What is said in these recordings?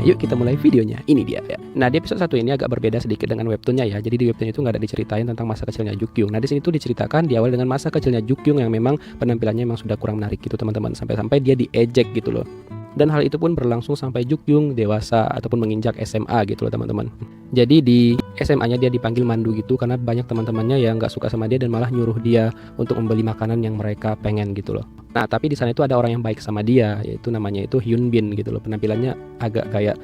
yuk kita mulai videonya. Ini dia ya. Nah, di episode 1 ini agak berbeda sedikit dengan webtoonnya ya. Jadi di webtoon itu nggak ada diceritain tentang masa kecilnya Jukyung. Nah, di sini tuh diceritakan diawali dengan masa kecilnya Jukyung yang memang penampilannya memang sudah kurang menarik gitu teman-teman. Sampai-sampai dia diejek gitu loh. Dan hal itu pun berlangsung sampai Jukyung dewasa ataupun menginjak SMA gitu loh teman-teman. Jadi di SMA-nya dia dipanggil mandu gitu karena banyak teman-temannya yang nggak suka sama dia dan malah nyuruh dia untuk membeli makanan yang mereka pengen gitu loh. Nah, tapi di sana itu ada orang yang baik sama dia, yaitu namanya itu Hyun Bin gitu loh. Penampilannya agak kayak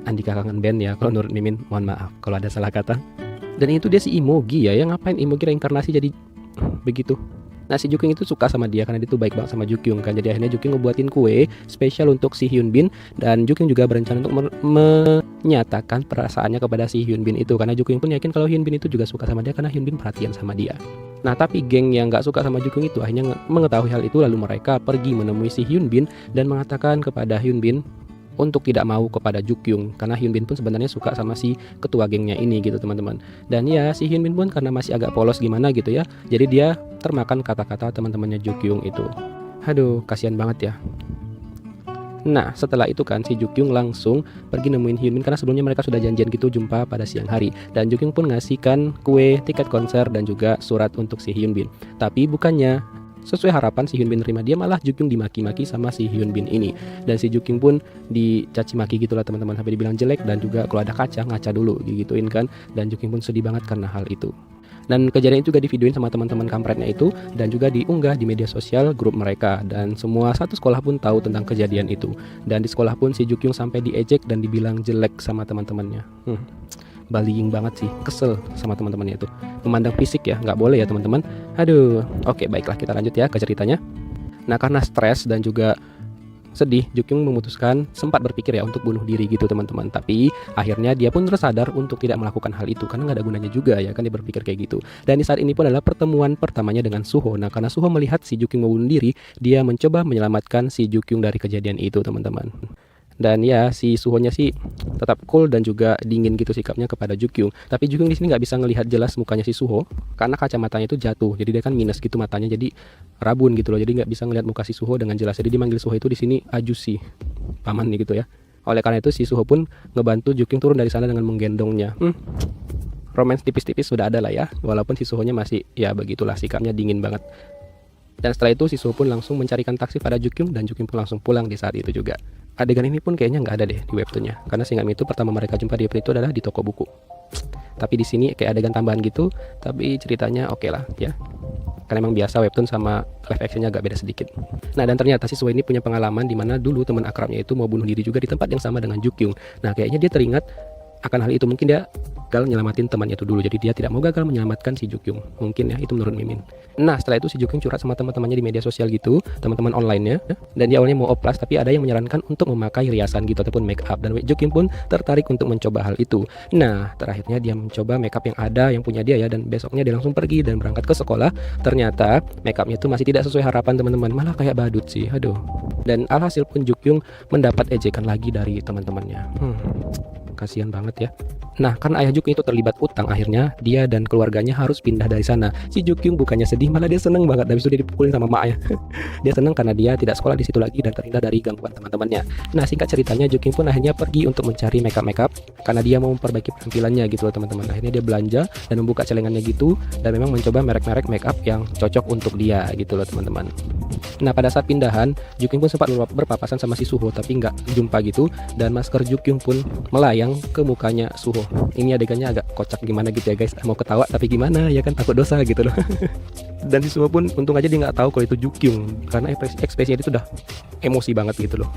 Andika Kangen Band ya kalau menurut Mimin. Mohon maaf kalau ada salah kata. Dan itu dia si Imogi ya, yang ngapain Imogi reinkarnasi jadi begitu. Nah, si Jukyung itu suka sama dia karena dia tuh baik banget sama Jukyung kan. Jadi akhirnya Jukyung ngebuatin kue spesial untuk si Hyun Bin, dan Jukyung juga berencana untuk menyatakan perasaannya kepada si Hyun Bin itu karena Jukyung pun yakin kalau Hyun Bin itu juga suka sama dia karena Hyun Bin perhatian sama dia. Nah, tapi geng yang gak suka sama Jukyung itu akhirnya mengetahui hal itu, lalu mereka pergi menemui si Hyun Bin dan mengatakan kepada Hyun Bin untuk tidak mau kepada Jukyung karena Hyun Bin pun sebenarnya suka sama si ketua gengnya ini gitu teman-teman. Dan ya si Hyun Bin pun karena masih agak polos gimana gitu ya, jadi dia termakan kata-kata teman-temannya Jukyung itu. Aduh, kasihan banget ya. Nah, setelah itu kan si Jukyung langsung pergi nemuin Hyun Bin karena sebelumnya mereka sudah janjian gitu jumpa pada siang hari. Dan Jukyung pun ngasihkan kue, tiket konser dan juga surat untuk si Hyun Bin. Tapi bukannya sesuai harapan si Hyun Bin terima, dia malah Jukyung dimaki-maki sama si Hyun Bin ini. Dan si Jukyung pun dicaci maki gitulah teman-teman, sampai dibilang jelek dan juga kalau ada kaca ngaca dulu gituin kan. Dan Jukyung pun sedih banget karena hal itu. Dan kejadian itu juga divideoin sama teman-teman kampretnya itu dan juga diunggah di media sosial grup mereka, dan semua satu sekolah pun tahu tentang kejadian itu. Dan di sekolah pun si Jukyung sampai diejek dan dibilang jelek sama teman-temannya. Bullying banget sih, kesel sama teman-temannya itu. Memandang fisik ya, nggak boleh ya teman-teman. Aduh, oke baiklah kita lanjut ya ke ceritanya. Nah, karena stres dan juga sedih, Jukyung memutuskan sempat berpikir ya untuk bunuh diri gitu teman-teman. Tapi akhirnya dia pun tersadar untuk tidak melakukan hal itu karena nggak ada gunanya juga ya kan dia berpikir kayak gitu. Dan di saat ini pun adalah pertemuan pertamanya dengan Suho. Nah, karena Suho melihat si Jukyung mau bunuh diri, dia mencoba menyelamatkan si Jukyung dari kejadian itu teman-teman. Dan ya si Suhonya sih tetap cool dan juga dingin gitu sikapnya kepada Jukyung. Tapi Jukyung di sini nggak bisa ngelihat jelas mukanya si Suho karena kacamatanya itu jatuh. Jadi dia kan minus gitu matanya, jadi rabun gitu loh. Jadi nggak bisa ngelihat muka si Suho dengan jelas. Jadi dimanggil Suho itu di sini Ajusi, paman nih gitu ya. Oleh karena itu si Suho pun ngebantu Jukyung turun dari sana dengan menggendongnya. Romance tipis-tipis sudah ada lah ya. Walaupun si Suhonya masih ya begitulah sikapnya dingin banget. Dan setelah itu si Suho pun langsung mencarikan taksi pada Jukyung dan Jukyung pun langsung pulang di saat itu juga. Adegan ini pun kayaknya nggak ada deh di webtoonnya karena seingat itu pertama mereka jumpa di webtoon itu adalah di toko buku. Tapi di sini kayak adegan tambahan gitu, tapi ceritanya oke lah ya. Karena emang biasa webtoon sama live actionnya agak beda sedikit. Nah, dan ternyata si Suho ini punya pengalaman di mana dulu teman akrabnya itu mau bunuh diri juga di tempat yang sama dengan Jukyung. Nah, kayaknya dia teringat akan hal itu, mungkin dia gagal nyelamatin temannya itu dulu, jadi dia tidak mau gagal menyelamatkan si Jukyung, mungkin ya, itu menurut Mimin. Nah, setelah itu si Jukyung curhat sama teman-temannya di media sosial gitu, teman-teman online-nya, dan dia awalnya mau oplas tapi ada yang menyarankan untuk memakai riasan gitu ataupun make up, dan Jukyung pun tertarik untuk mencoba hal itu. Nah, terakhirnya dia mencoba make up yang ada yang punya dia ya, dan besoknya dia langsung pergi dan berangkat ke sekolah. Ternyata make upnya itu masih tidak sesuai harapan teman-teman, malah kayak badut sih, aduh. Dan alhasil pun Jukyung mendapat ejekan lagi dari teman-temannya. Kasihan banget ya. Nah, karena ayah Jukyung itu terlibat utang, akhirnya dia dan keluarganya harus pindah dari sana. Si Jukyung bukannya sedih, malah dia seneng banget. Habis itu dia dipukulin sama maknya. Dia seneng karena dia tidak sekolah di situ lagi dan terhindar dari gangguan teman-temannya. Nah, singkat ceritanya Jukyung pun akhirnya pergi untuk mencari makeup karena dia mau memperbaiki penampilannya gitu loh teman-teman. Akhirnya dia belanja dan membuka celengannya gitu dan memang mencoba merek-merek makeup yang cocok untuk dia gitu loh teman-teman. Nah, pada saat pindahan, Jukyung pun sempat berpapasan sama si Suho tapi nggak jumpa gitu, dan masker Jukyung pun melayang ke mukanya Suho. Ini adegannya agak kocak gimana gitu ya guys, mau ketawa tapi gimana ya kan, takut dosa gitu loh. Dan si Suho pun untung aja dia nggak tahu kalau itu Jukyung karena ekspresinya itu udah emosi banget gitu loh.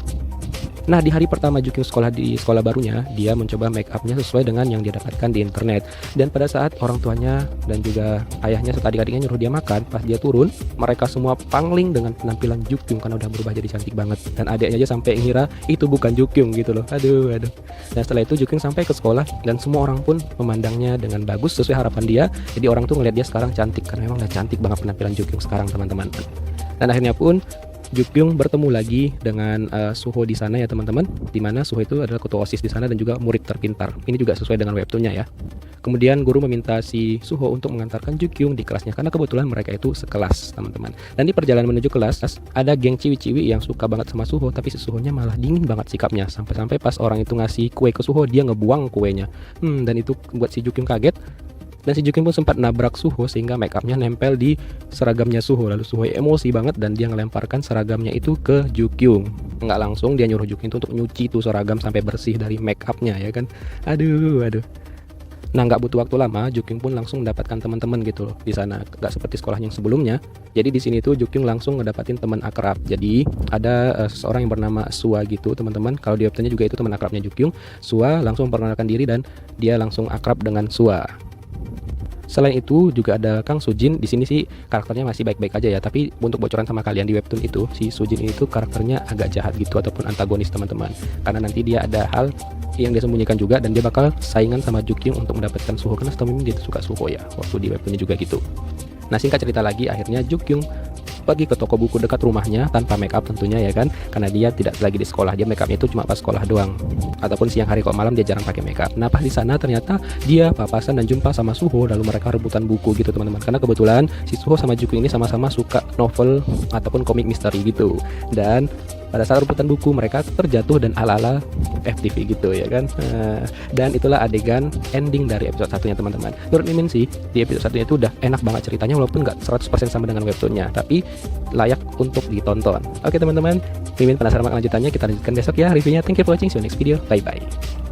Nah, di hari pertama Jukyung sekolah di sekolah barunya, dia mencoba make upnya sesuai dengan yang dia dapatkan di internet. Dan pada saat orang tuanya dan juga ayahnya serta adik-adiknya nyuruh dia makan, pas dia turun, mereka semua pangling dengan penampilan Jukyung karena udah berubah jadi cantik banget. Dan adiknya aja sampai ngira itu bukan Jukyung gitu loh. Aduh. Dan setelah itu Jukyung sampai ke sekolah dan semua orang pun memandangnya dengan bagus sesuai harapan dia. Jadi orang tuh ngeliat dia sekarang cantik karena memang udah cantik banget penampilan Jukyung sekarang teman-teman. Dan akhirnya pun Jukyung bertemu lagi dengan Suho di sana ya teman-teman, di mana Suho itu adalah ketua OSIS di sana dan juga murid terpintar. Ini juga sesuai dengan webtoonnya ya. Kemudian guru meminta si Suho untuk mengantarkan Jukyung di kelasnya karena kebetulan mereka itu sekelas, teman-teman. Dan di perjalanan menuju kelas ada geng ciwi-ciwi yang suka banget sama Suho, tapi si Suhonya malah dingin banget sikapnya. Sampai-sampai pas orang itu ngasih kue ke Suho, dia ngebuang kuenya. Dan itu buat si Jukyung kaget. Dan si Jukyung pun sempat nabrak Suho sehingga make upnya nempel di seragamnya Suho. Lalu Suho emosi banget dan dia ngelemparkan seragamnya itu ke Jukyung. Nggak langsung, dia nyuruh Jukyung itu untuk nyuci tuh seragam sampai bersih dari make upnya, ya kan. Aduh. Nah, nggak butuh waktu lama, Jukyung pun langsung mendapatkan teman-teman gitu loh di sana. Nggak seperti sekolah yang sebelumnya. Jadi di sini tuh Jukyung langsung ngedapatin teman akrab. Jadi ada seseorang yang bernama Sua gitu, teman-teman. Kalau di webtoonnya juga itu teman akrabnya Jukyung. Sua langsung memperkenalkan diri dan dia langsung akrab dengan Sua. Selain itu juga ada Kang Sujin. Di sini sih karakternya masih baik-baik aja ya, tapi untuk bocoran sama kalian, di webtoon itu si Sujin itu karakternya agak jahat gitu ataupun antagonis, teman-teman. Karena nanti dia ada hal yang dia sembunyikan juga dan dia bakal saingan sama Jukyung untuk mendapatkan Suho karena setahu dia suka Suho ya, waktu di webtoonnya juga gitu. Nah, singkat cerita lagi, akhirnya Jukyung pergi ke toko buku dekat rumahnya tanpa make up tentunya ya kan, karena dia tidak lagi di sekolah. Dia make upnya itu cuma pas sekolah doang, ataupun siang hari. Kalau malam dia jarang pakai make up. Nah, pas di sana ternyata dia papasan dan jumpa sama Suho, lalu mereka rebutan buku gitu, teman-teman. Karena kebetulan si Suho sama Jukyung ini sama-sama suka novel ataupun komik misteri gitu. Dan pada saat rebutan buku mereka terjatuh dan ala-ala FTV gitu ya kan. Dan itulah adegan ending dari episode 1-nya, teman-teman. Menurut Mimin sih di episode 1-nya itu udah enak banget ceritanya, walaupun nggak 100% sama dengan webtoonnya, tapi layak untuk ditonton. Oke teman-teman, Mimin penasaran sama lanjutannya, kita lanjutkan besok ya reviewnya. Thank you for watching, see you next video, bye bye.